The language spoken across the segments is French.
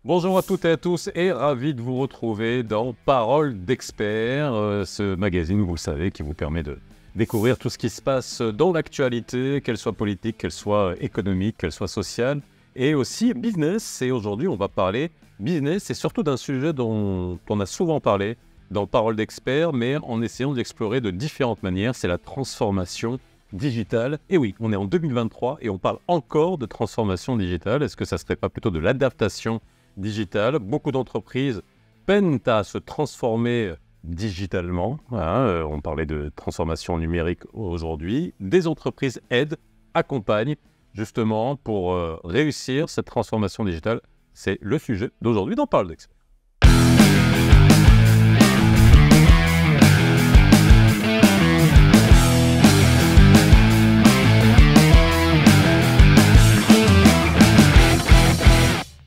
Bonjour à toutes et à tous et ravi de vous retrouver dans Parole d'experts, ce magazine, vous le savez, qui vous permet de découvrir tout ce qui se passe dans l'actualité, qu'elle soit politique, qu'elle soit économique, qu'elle soit sociale et aussi business. Et aujourd'hui, on va parler business et surtout d'un sujet dont on a souvent parlé dans Parole d'experts, mais en essayant d'explorer de différentes manières, c'est la transformation digitale. Et oui, on est en 2023 et on parle encore de transformation digitale. Est-ce que ça ne serait pas plutôt de l'adaptation digitale? Beaucoup d'entreprises peinent à se transformer digitalement. On parlait de transformation numérique aujourd'hui. Des entreprises aident, accompagnent justement pour réussir cette transformation digitale. C'est le sujet d'aujourd'hui dans Parole d'experts.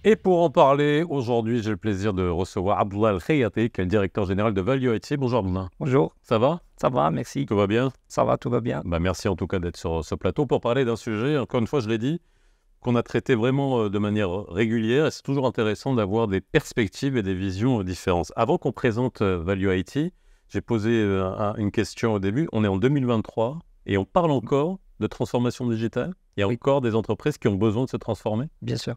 Et pour en parler, aujourd'hui, j'ai le plaisir de recevoir Abdullah El-Khayati, qui est le directeur général de Value IT. Bonjour Abdullah. Bonjour, Ça va? ça va, merci. Tout va bien? Ça va, tout va bien. Merci en tout cas d'être sur ce plateau pour parler d'un sujet, encore une fois, je l'ai dit, qu'on a traité vraiment de manière régulière. Et c'est toujours intéressant d'avoir des perspectives et des visions différentes. Avant qu'on présente Value IT, j'ai posé une question au début. On est en 2023 et on parle encore de transformation digitale. Il y a encore des entreprises qui ont besoin de se transformer? Bien sûr.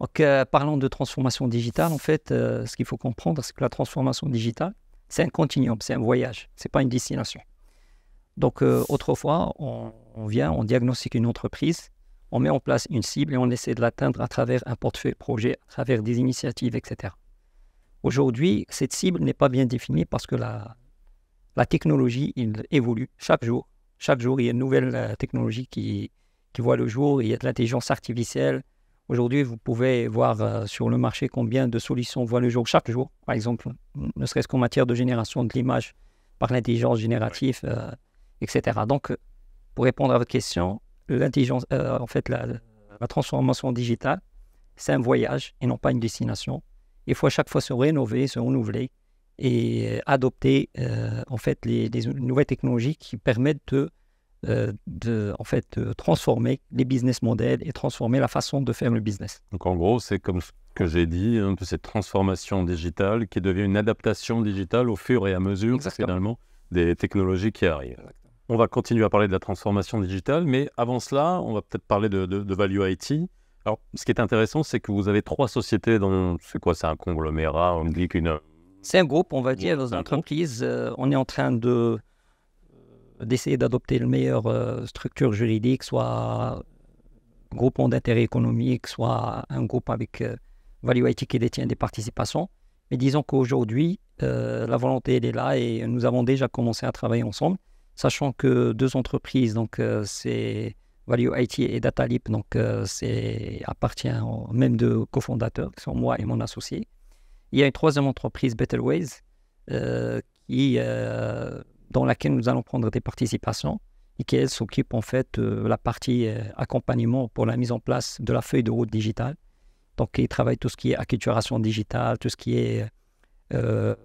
Donc, parlons de transformation digitale. En fait, ce qu'il faut comprendre, c'est que la transformation digitale, c'est un continuum, c'est un voyage, ce n'est pas une destination. Donc, autrefois, on vient, on diagnostique une entreprise, on met en place une cible et on essaie de l'atteindre à travers un portefeuille projet, à travers des initiatives, etc. Aujourd'hui, cette cible n'est pas bien définie parce que la technologie il évolue chaque jour. Chaque jour, il y a une nouvelle technologie qui voit le jour, il y a de l'intelligence artificielle. Aujourd'hui, vous pouvez voir sur le marché combien de solutions voient le jour chaque jour. Par exemple, ne serait-ce qu'en matière de génération de l'image par l'intelligence générative, etc. Donc, pour répondre à votre question, l'intelligence, en fait, la transformation digitale, c'est un voyage et non pas une destination. Il faut à chaque fois se rénover, se renouveler et adopter en fait les nouvelles technologies qui permettent de transformer les business models et transformer la façon de faire le business. Donc en gros, c'est comme ce que j'ai dit, de cette transformation digitale qui devient une adaptation digitale au fur et à mesure finalement des technologies qui arrivent. Exactement. On va continuer à parler de la transformation digitale, mais avant cela, on va peut-être parler de Value IT. Alors, ce qui est intéressant, c'est que vous avez 3 sociétés dans... C'est quoi, c'est un conglomérat, on dit qu'une... C'est un groupe, on va dire, dans une entreprise. On est en train d'essayer d'adopter le meilleure structure juridique, soit groupement d'intérêt économique, soit un groupe avec Value IT qui détient des participations. Mais disons qu'aujourd'hui, la volonté elle est là et nous avons déjà commencé à travailler ensemble, sachant que 2 entreprises, donc c'est Value IT et Dataleap, donc c'est appartient aux même 2 cofondateurs, qui sont moi et mon associé. Il y a une 3e entreprise, Betterways, dans laquelle nous allons prendre des participations et qui, elle, s'occupe en fait de la partie accompagnement pour la mise en place de la feuille de route digitale. Donc, ils travaillent tout ce qui est acculturation digitale, tout ce qui est le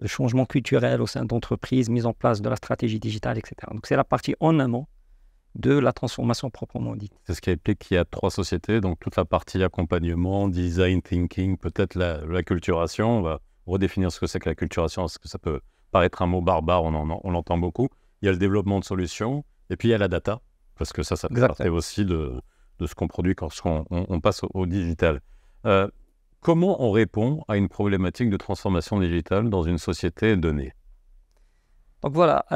changement culturel au sein d'entreprises, mise en place de la stratégie digitale, etc. Donc, c'est la partie en amont de la transformation proprement dite. C'est ce qui explique qu'il y a 3 sociétés, donc toute la partie accompagnement, design thinking, peut-être l'acculturation. On va redéfinir ce que c'est que l'acculturation, parce que ça peut paraître un mot barbare, on l'entend beaucoup. Il y a le développement de solutions, et puis il y a la data, parce que ça fait partie aussi de ce qu'on produit quand on passe au digital. Comment on répond à une problématique de transformation digitale dans une société donnée? Donc voilà,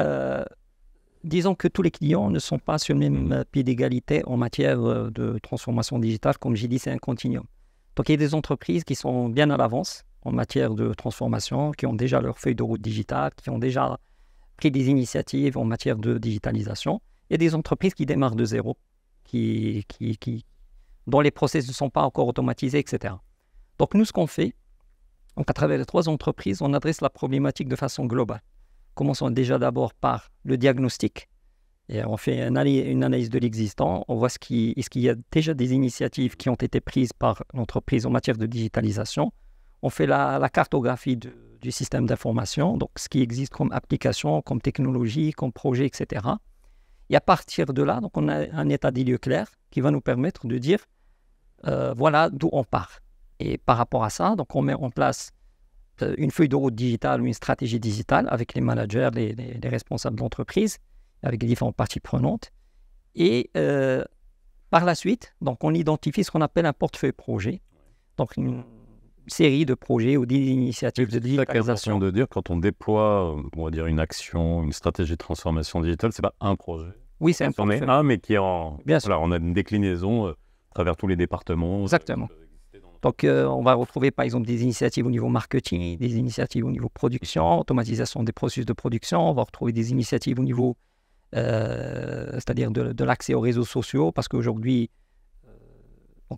disons que tous les clients ne sont pas sur le même pied d'égalité en matière de transformation digitale. Comme j'ai dit, c'est un continuum. Donc il y a des entreprises qui sont bien à l'avance en matière de transformation, qui ont déjà leur feuille de route digitale, qui ont déjà pris des initiatives en matière de digitalisation. Il y a des entreprises qui démarrent de zéro, dont les process ne sont pas encore automatisés, etc. Donc nous, ce qu'on fait, donc à travers les 3 entreprises, on adresse la problématique de façon globale. Commençons déjà d'abord par le diagnostic. Et on fait une analyse de l'existant, on voit est-ce qu'il y a déjà des initiatives qui ont été prises par l'entreprise en matière de digitalisation. On fait la cartographie du système d'information, donc ce qui existe comme application, comme technologie, comme projet, etc. Et à partir de là, donc on a un état des lieux clair qui va nous permettre de dire voilà d'où on part. Et par rapport à ça, donc on met en place une feuille de route digitale ou une stratégie digitale avec les managers, les responsables d'entreprise, avec les différentes parties prenantes. Et par la suite, donc on identifie ce qu'on appelle un portefeuille projet. Donc une série de projets ou d'initiatives de digitalisation. De dire quand on déploie, on va dire une action, une stratégie de transformation digitale, c'est pas un projet. Oui, c'est un portefeuille. portefeuille. Mais qui est en... Bien sûr. Voilà, on a une déclinaison à travers tous les départements. Exactement. Donc, on va retrouver par exemple des initiatives au niveau marketing, des initiatives au niveau production, automatisation des processus de production. On va retrouver des initiatives au niveau, c'est-à-dire de l'accès aux réseaux sociaux, parce qu'aujourd'hui,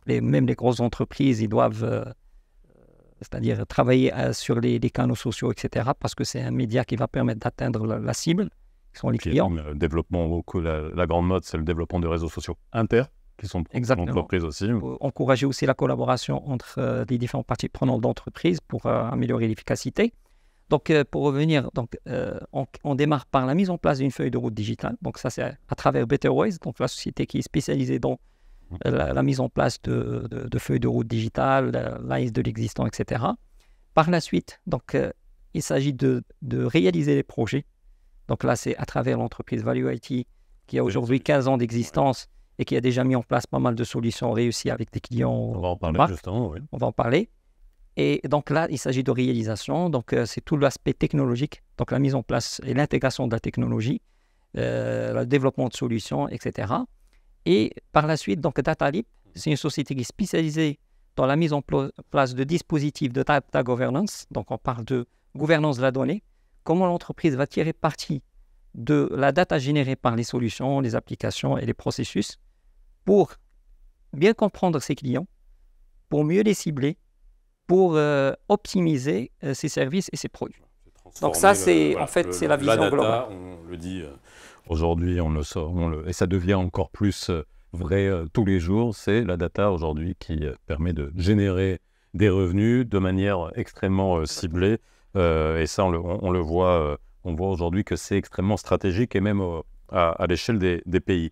même les grosses entreprises, ils doivent, c'est-à-dire travailler sur les canaux sociaux, etc., parce que c'est un média qui va permettre d'atteindre la cible, qui sont les clients. Le développement, la grande mode, c'est le développement de réseaux sociaux qui sont l'entreprise aussi. Encourager aussi la collaboration entre les différentes parties prenantes d'entreprise pour améliorer l'efficacité. Donc, pour revenir, on démarre par la mise en place d'une feuille de route digitale. Donc, ça, c'est à travers BetterWays, donc la société qui est spécialisée dans la mise en place de feuilles de route digitale, l'analyse de l'existant, etc. Par la suite, donc, il s'agit de réaliser les projets. Donc là, c'est à travers l'entreprise Value IT qui a aujourd'hui 15 ans d'existence et qui a déjà mis en place pas mal de solutions réussies avec des clients. On va en parler justement, oui. On va en parler. Et donc là, il s'agit de réalisation. Donc, c'est tout l'aspect technologique, donc la mise en place et l'intégration de la technologie, le développement de solutions, etc. Et par la suite, donc DataLeap, c'est une société qui est spécialisée dans la mise en place de dispositifs de data governance. Donc, on parle de gouvernance de la donnée. Comment l'entreprise va tirer parti de la data générée par les solutions, les applications et les processus pour bien comprendre ses clients, pour mieux les cibler, pour optimiser ses services et ses produits. Donc ça, c'est c'est la vision globale. On le dit aujourd'hui, on le sort, et ça devient encore plus vrai tous les jours. C'est la data aujourd'hui qui permet de générer des revenus de manière extrêmement ciblée. Et ça, on le voit. On voit aujourd'hui que c'est extrêmement stratégique et même à l'échelle des pays.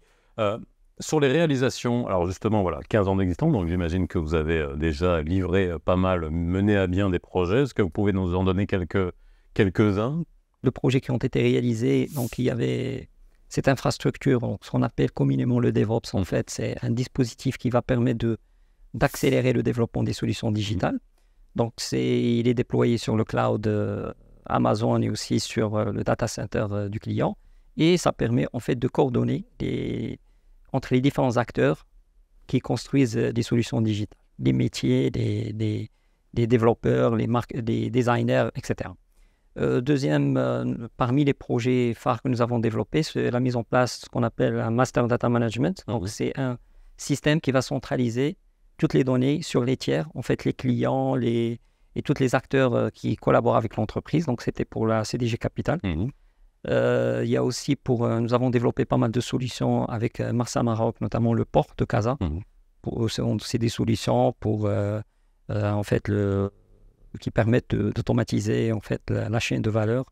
Sur les réalisations, alors justement, voilà, 15 ans d'existence, donc j'imagine que vous avez déjà livré pas mal, mené à bien des projets. Est-ce que vous pouvez nous en donner quelques-uns? Les projets qui ont été réalisés, donc il y avait cette infrastructure, donc, ce qu'on appelle communément le DevOps, en fait, c'est un dispositif qui va permettre d'accélérer le développement des solutions digitales. Donc, il est déployé sur le cloud Amazon et aussi sur le data center du client. Et ça permet en fait de coordonner entre les différents acteurs qui construisent des solutions digitales, des métiers, des développeurs, des designers, etc. Deuxième, parmi les projets phares que nous avons développés, c'est la mise en place de ce qu'on appelle un Master Data Management. Donc, c'est un système qui va centraliser toutes les données sur les tiers, en fait les clients et tous les acteurs qui collaborent avec l'entreprise. Donc, c'était pour la CDG Capital. Il y a aussi nous avons développé pas mal de solutions avec Marsa Maroc, notamment le port de Casa. C'est des solutions pour en fait qui permettent d'automatiser en fait la chaîne de valeur,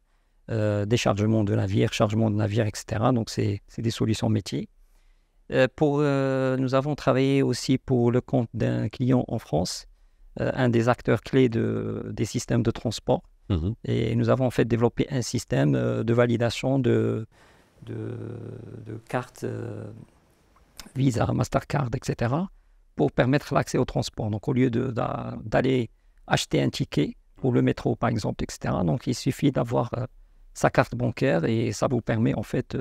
déchargement de navires, chargement de navires, etc. Donc, c'est des solutions métiers. Nous avons travaillé aussi pour le compte d'un client en France, un des acteurs clés des systèmes de transport. Et nous avons en fait développé un système de validation de cartes Visa, Mastercard, etc. pour permettre l'accès au transport. Donc, au lieu d'aller acheter un ticket pour le métro, par exemple, etc., donc il suffit d'avoir sa carte bancaire et ça vous permet en fait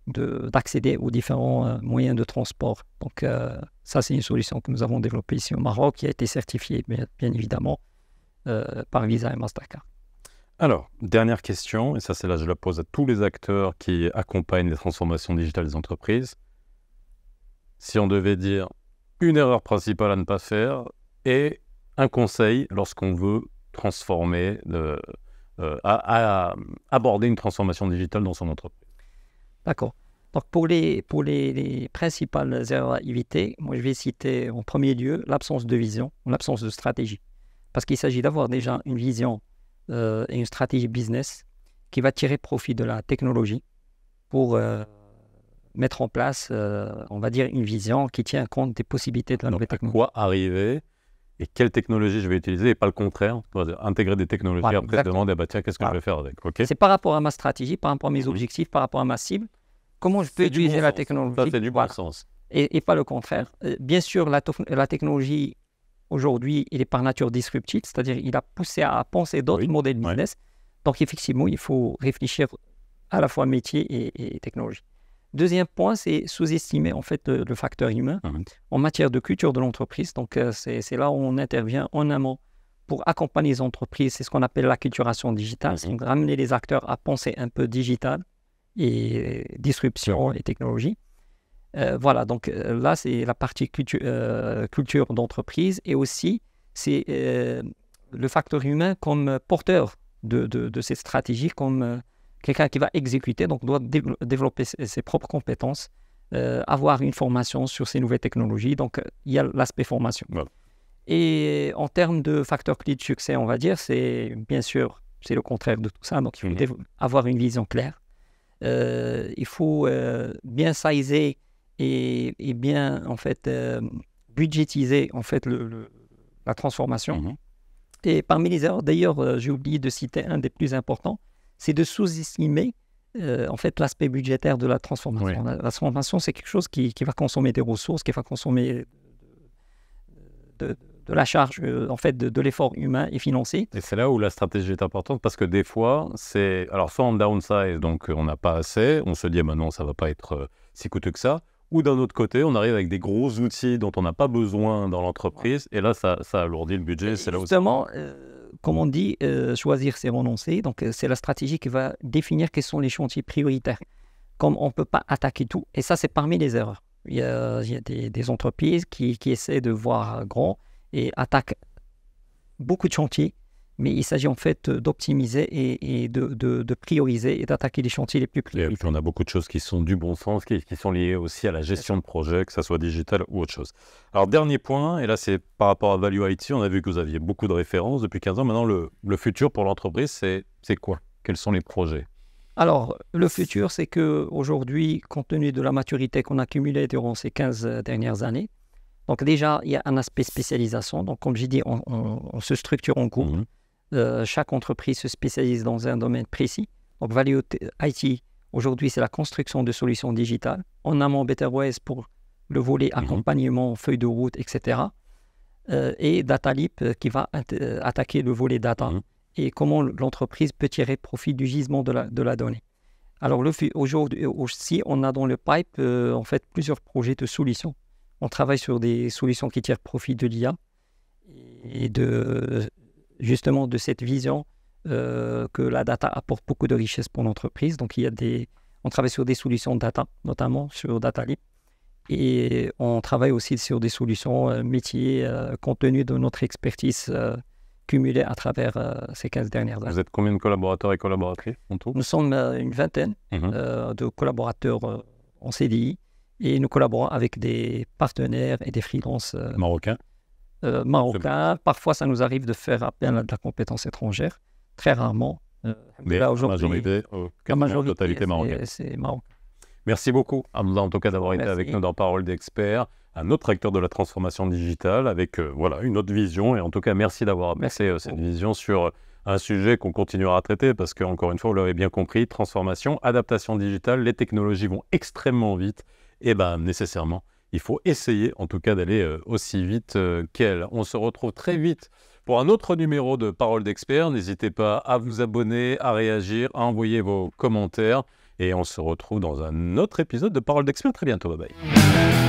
d'accéder aux différents moyens de transport. Donc, ça, c'est une solution que nous avons développée ici au Maroc, qui a été certifiée, bien évidemment, par Visa et Mastercard. Alors, dernière question, et ça, je la pose à tous les acteurs qui accompagnent les transformations digitales des entreprises. Si on devait dire une erreur principale à ne pas faire et un conseil lorsqu'on veut transformer, à aborder une transformation digitale dans son entreprise. D'accord. Donc, pour les principales erreurs à éviter, moi, je vais citer en premier lieu l'absence de vision, l'absence de stratégie. Parce qu'il s'agit d'avoir déjà une vision et une stratégie business qui va tirer profit de la technologie pour mettre en place, on va dire, une vision qui tient compte des possibilités de la nouvelle technologie. À quoi arriver et quelle technologie je vais utiliser et pas le contraire. Intégrer des technologies, Voilà, après se demander, bah, tiens, qu'est-ce que je vais faire avec? C'est par rapport à ma stratégie, par rapport à mes objectifs, par rapport à ma cible. Comment je peux utiliser la technologie? Ça, c'est du bon sens. Et pas le contraire. Bien sûr, la technologie, aujourd'hui, il est par nature disruptive, c'est-à-dire il a poussé à penser d'autres modèles business. Donc, effectivement, il faut réfléchir à la fois métier et technologie. Deuxième point, c'est sous-estimer en fait le facteur humain en matière de culture de l'entreprise. Donc, c'est là où on intervient en amont pour accompagner les entreprises. C'est ce qu'on appelle l'acculturation digitale, c'est ramener les acteurs à penser un peu digital et disruption et technologie. Voilà, donc là, c'est la partie culture d'entreprise et aussi, c'est le facteur humain comme porteur de cette stratégie, comme quelqu'un qui va exécuter, donc doit développer ses propres compétences, avoir une formation sur ces nouvelles technologies. Donc, il y a l'aspect formation. Voilà. Et en termes de facteurs clés de succès, on va dire, c'est bien sûr, c'est le contraire de tout ça. Donc, il faut avoir une vision claire. Il faut bien sizer et bien, en fait, budgétiser, en fait, la transformation. Et parmi les erreurs, d'ailleurs, j'ai oublié de citer un des plus importants, c'est de sous-estimer en fait l'aspect budgétaire de la transformation. La transformation, c'est quelque chose qui va consommer des ressources, qui va consommer de la charge en fait de l'effort humain et financier. Et c'est là où la stratégie est importante parce que des fois, c'est alors soit on downsize, donc on n'a pas assez, on se dit non, ça va pas être si coûteux que ça. Ou d'un autre côté, on arrive avec des gros outils dont on n'a pas besoin dans l'entreprise, et là, ça alourdit le budget. C'est là justement, comme on dit, choisir, c'est renoncer. Donc, c'est la stratégie qui va définir quels sont les chantiers prioritaires. Comme on ne peut pas attaquer tout, et ça, c'est parmi les erreurs. Il y a des entreprises qui essaient de voir grand et attaquent beaucoup de chantiers, mais il s'agit en fait d'optimiser et de prioriser et d'attaquer les chantiers les plus prioritaires. Et puis on a beaucoup de choses qui sont du bon sens, qui sont liées aussi à la gestion de projet, que ça soit digital ou autre chose. Alors dernier point, et là c'est par rapport à Value IT, on a vu que vous aviez beaucoup de références depuis 15 ans. Maintenant le futur pour l'entreprise, c'est quoi? Quels sont les projets? Alors le futur, c'est qu'aujourd'hui, compte tenu de la maturité qu'on a accumulée durant ces 15 dernières années, donc déjà il y a un aspect spécialisation. Donc comme j'ai dit, on se structure en groupe. Chaque entreprise se spécialise dans un domaine précis. Donc, Value IT, aujourd'hui, c'est la construction de solutions digitales. En amont, Betterwise pour le volet accompagnement, feuille de route, etc. Et DataLeap qui va attaquer le volet data et comment l'entreprise peut tirer profit du gisement de la donnée. Alors, aujourd'hui aussi, on a dans le pipe en fait plusieurs projets de solutions. On travaille sur des solutions qui tirent profit de l'IA et justement de cette vision que la data apporte beaucoup de richesses pour l'entreprise. Donc, on travaille sur des solutions data, notamment sur DataLeap. Et on travaille aussi sur des solutions métiers compte tenu de notre expertise cumulée à travers ces 15 dernières années. Vous êtes combien de collaborateurs et collaboratrices en tout? Nous sommes une vingtaine de collaborateurs en CDI et nous collaborons avec des partenaires et des freelances marocains. Parfois ça nous arrive de faire appel à de la compétence étrangère, très rarement. Mais la majorité, totalité marocaine. C'est marocain. Merci beaucoup, Hamza, en tout cas d'avoir été avec nous dans Parole d'Expert, un autre acteur de la transformation digitale avec une autre vision. Et en tout cas, merci d'avoir apporté cette vision sur un sujet qu'on continuera à traiter parce qu'encore une fois, vous l'avez bien compris, transformation, adaptation digitale, les technologies vont extrêmement vite et nécessairement, il faut essayer en tout cas d'aller aussi vite qu'elle. On se retrouve très vite pour un autre numéro de Parole d'Expert. N'hésitez pas à vous abonner, à réagir, à envoyer vos commentaires. Et on se retrouve dans un autre épisode de Parole d'Expert très bientôt. Bye bye.